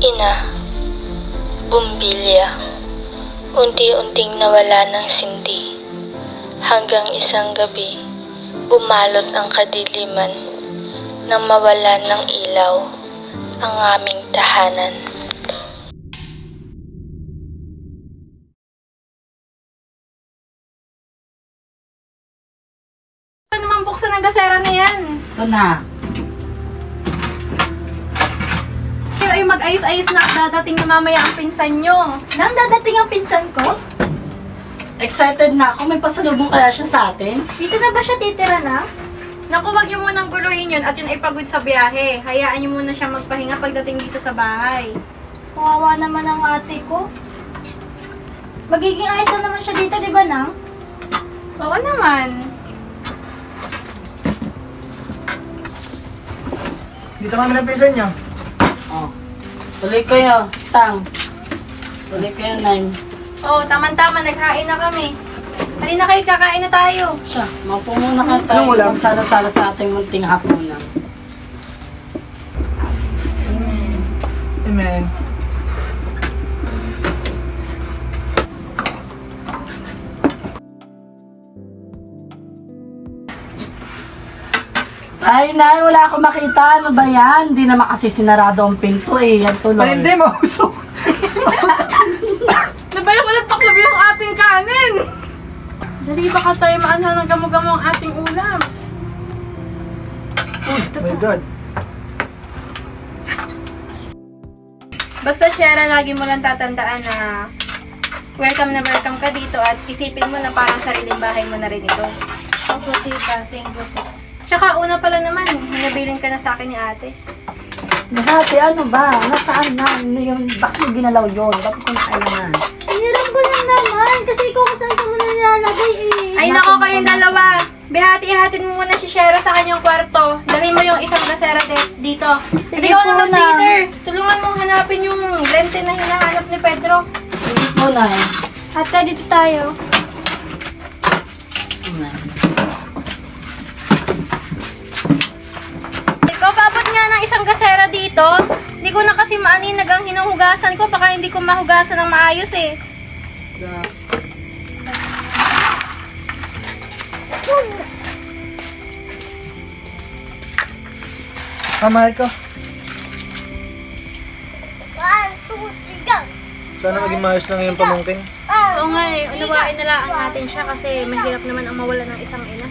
Ina, bumbilya, unti-unting nawala ng sindi. Hanggang isang gabi, bumalot ang kadiliman nang mawalan ng ilaw ang aming tahanan. Ano naman buksan ng gasera na yan? Ito na. Kayo ay mag-ayos-ayos na at dadating na mamaya ang pinsan nyo. Nang dadating ang pinsan ko? Excited na ako. May pasalubong kaya siya sa atin. Dito na ba siya titira na? Naku, wag nyo munang guluhin yun at yun ay pagod sa biyahe. Hayaan nyo muna siya magpahinga pagdating dito sa bahay. Kawawa naman ang ate ko. Magiging ayos na naman siya dito, di ba, Nang? Oo naman. Dito kami ng pinsan niya. Oh. Tuloy kayo, Tang. Tuloy kayo, Nine. Oo, taman-taman, naghain na kami. Halina kayo, kakain na tayo. Siya, maupo muna ka tayo. Anong ulam? Sala-sala sa ating munting hapunan. Amen. Ay, Nay, wala akong makita. Ano ba yan? Hindi naman kasi sinarado ang pinto eh. Yan tuloy. Palindi, mausok. Nabayak ko lang taklabi yung ating kanin. Dali, baka tayo maanhan ng gamo-gamo ang ating ulam. Oh my God. Basta, Shara, lagi mo lang tatandaan na welcome ka dito at isipin mo na parang sariling bahay mo na rin ito. Opo, tita. Thank you po. Tsaka una pala naman, hinabilin ka na sa akin ni ate. Nahati, ano ba? Nasaan na? Ano yung, bakit mo ginalaw yun? Bakit ko nakailangan? Hiniram ko lang naman. Kasi ikaw kung saan ka mo nilalagay eh. Ay nako kayong dalawa! Bihati-ihatin mo muna si Shara sa kanyang kwarto. Dali mo yung isang gasera dito. Sige Ikaw po, naman, Nang. Peter. Tulungan mong hanapin yung lente na hinahanap ni Pedro. Sige po, Nay. Ate, dito tayo. Ikaw, babot nga ng isang gasera dito. Hindi ko na kasi maaninag ang hinuhugasan ko. Baka hindi ko mahugasan ng maayos eh. Mahal ko. 1, 2, 3, go! Sana maging maayos lang yung pamangkin. Oo nga eh. Unawain na lang natin siya kasi mahirap naman ang mawala ng isang ina.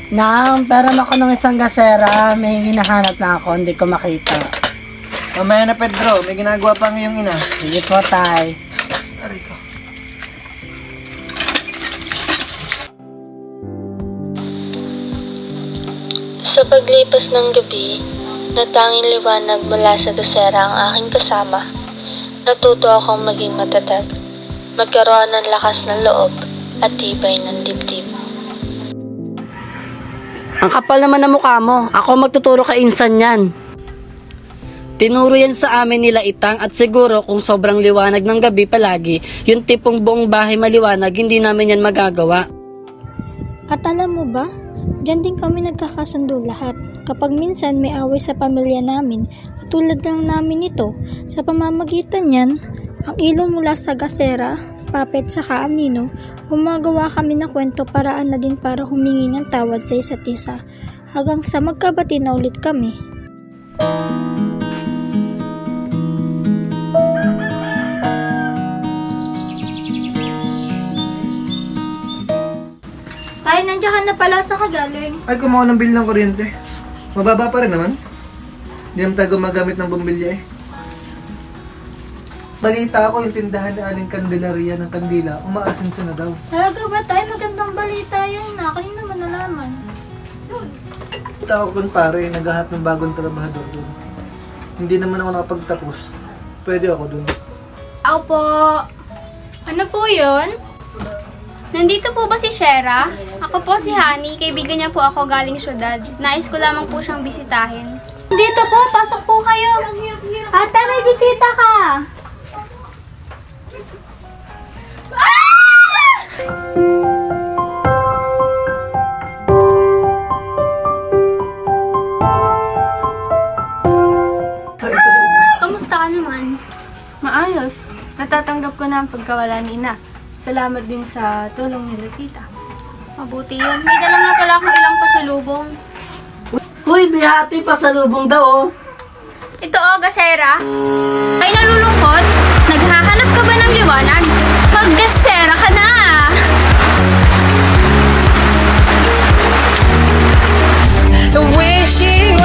Nang, pero ako ng isang gasera. May hinahanap na ako. Hindi ko makita. Mamaya na, Pedro. May ginagawa pa ang iyong ina. Sige po, Tay. Aray ko. Sa paglipas ng gabi, na tanging liwanag mula sa gasera ang aking kasama, natuto akong maging matatag, magkaroon ng lakas ng loob at tibay ng dibdib. Ang kapal naman ng mukha mo. Ako magtuturo kay Insan yan. Tinuro yan sa amin nila Itang at siguro kung sobrang liwanag ng gabi palagi, yung tipong buong bahay maliwanag, hindi namin yan magagawa. At alam mo ba, diyan din kami nagkakasundo lahat. Kapag minsan may away sa pamilya namin, tulad lang namin ito, sa pamamagitan niyan, ang ilaw mula sa gasera, papet sa kaanino, gumagawa kami ng kwento paraan na din para humingi ng tawad sa isa't isa, hanggang sa magkabati na ulit kami. Tay, nandiyan ka na pala sa kagaling. Ay, kumuha ng bill ng kuryente. Mababa pa rin naman. Hindi naman tayo gumagamit ng bumbilya eh. Balita ako yung tindahan ni Aling Candelaria ng kandila, umaasenso na daw. Talaga ba, Tay? Magandang balita yan na. Kanina naman nalaman. Kita ako kun pare, naghahanap ng bagong trabahador doon. Hindi naman ako nakapagtapos. Pwede ako doon. Ako po. Ano po yun? Nandito po ba si Shera? Ako po si Honey. Kaibigan niya po ako galing syudad. Nais ko lamang po siyang bisitahin. Dito po, pasok po kayo. Ate, may bisita ka. Natatanggap ko na ang pagkawala ni Ina. Salamat din sa tulong nila tita. Mabuti yun. May dalang na pala akong ilang pasalubong. Uy, bihati pa sa lubong daw oh. Ito Gasera. Ay nalulungkot? Naghahanap ka ba ng liwanag? Mag-Gasera ka na!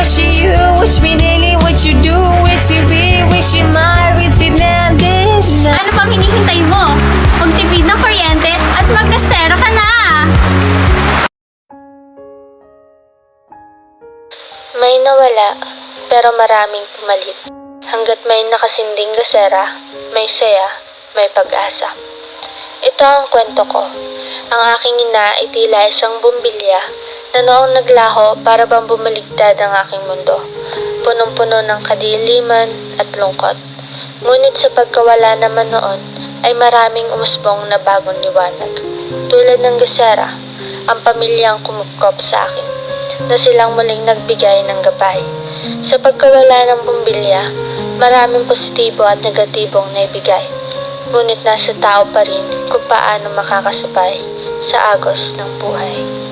Wishing you, wish me daily what you do, wish you be, wish you might, wish you never. Ano pang hinihintay mo? Magtipid ng kuryente at mag-Gasera ka na! May nawala, pero maraming pumalit. Hanggat may nakasinding gasera, may saya, may pag-asa. Ito ang kwento ko. Ang aking ina ay tila isang bumbilya na noong naglaho para bang bumaligtad ang aking mundo. Punong-puno ng kadiliman at lungkot. Ngunit sa pagkawala naman noon ay maraming umusbong na bagong liwanag. Tulad ng gasera, ang pamilyang kumupkop sa akin, na silang muling nagbigay ng gabay. Sa pagkawala ng bumbilya, maraming positibo at negatibong naibigay. Ngunit nasa tao pa rin kung paano makakasabay sa agos ng buhay.